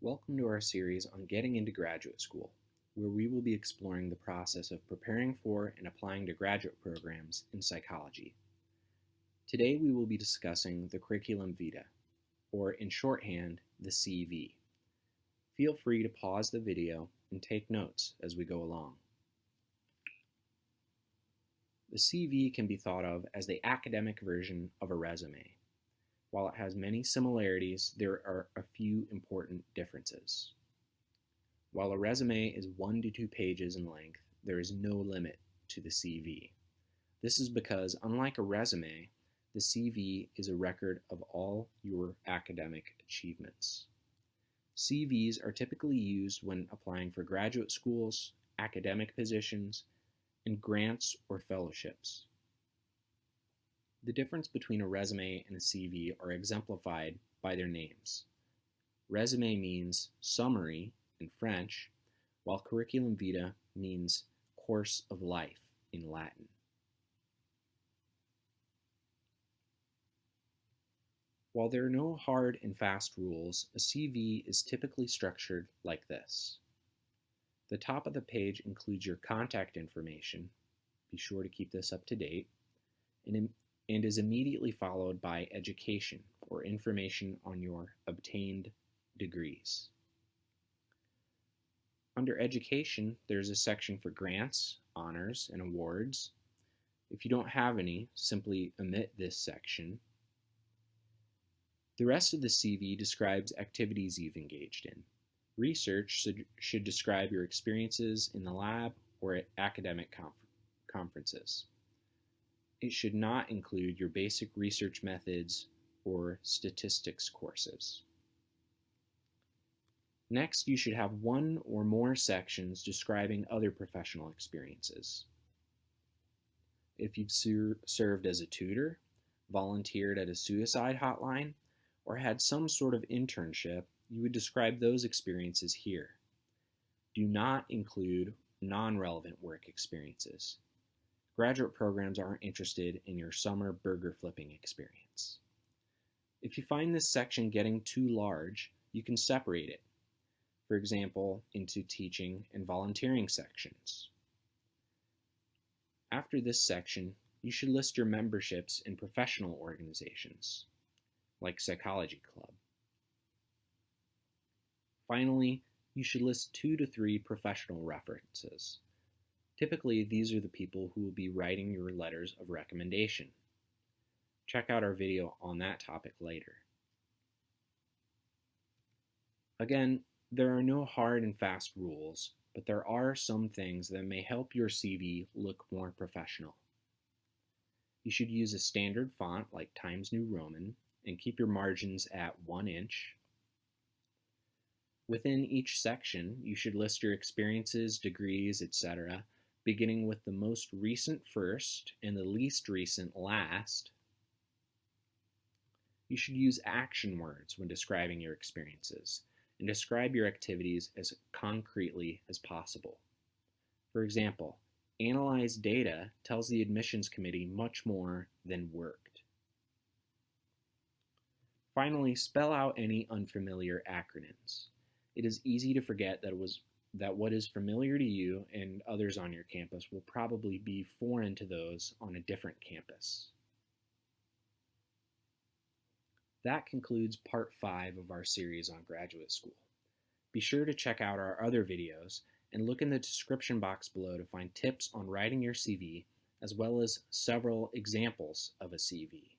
Welcome to our series on getting into graduate school, where we will be exploring the process of preparing for and applying to graduate programs in psychology. Today we will be discussing the curriculum vitae, or in shorthand, the CV. Feel free to pause the video and take notes as we go along. The CV can be thought of as the academic version of a resume. While it has many similarities, there are a few important differences. While a resume is 1 to 2 pages in length, there is no limit to the CV. This is because, unlike a resume, the CV is a record of all your academic achievements. CVs are typically used when applying for graduate schools, academic positions, and grants or fellowships. The difference between a resume and a CV are exemplified by their names. Resume means summary in French, while curriculum vitae means course of life in Latin. While there are no hard and fast rules, a CV is typically structured like this. The top of the page includes your contact information. Be sure to keep this up to date. And is immediately followed by education, or information on your obtained degrees. Under education, there's a section for grants, honors, and awards. If you don't have any, simply omit this section. The rest of the CV describes activities you've engaged in. Research should describe your experiences in the lab or at academic conferences. It should not include your basic research methods or statistics courses. Next, you should have one or more sections describing other professional experiences. If you've served as a tutor, volunteered at a suicide hotline, or had some sort of internship, you would describe those experiences here. Do not include non-relevant work experiences. Graduate programs aren't interested in your summer burger flipping experience. If you find this section getting too large, you can separate it, for example, into teaching and volunteering sections. After this section, you should list your memberships in professional organizations, like Psychology Club. Finally, you should list 2 to 3 professional references. Typically, these are the people who will be writing your letters of recommendation. Check out our video on that topic later. Again, there are no hard and fast rules, but there are some things that may help your CV look more professional. You should use a standard font like Times New Roman and keep your margins at 1 inch. Within each section, you should list your experiences, degrees, etc., beginning with the most recent first and the least recent last. You should use action words when describing your experiences and describe your activities as concretely as possible. For example, analyze data tells the admissions committee much more than worked. Finally, spell out any unfamiliar acronyms. It is easy to forget that what is familiar to you and others on your campus will probably be foreign to those on a different campus. That concludes part 5 of our series on graduate school. Be sure to check out our other videos and look in the description box below to find tips on writing your CV, as well as several examples of a CV.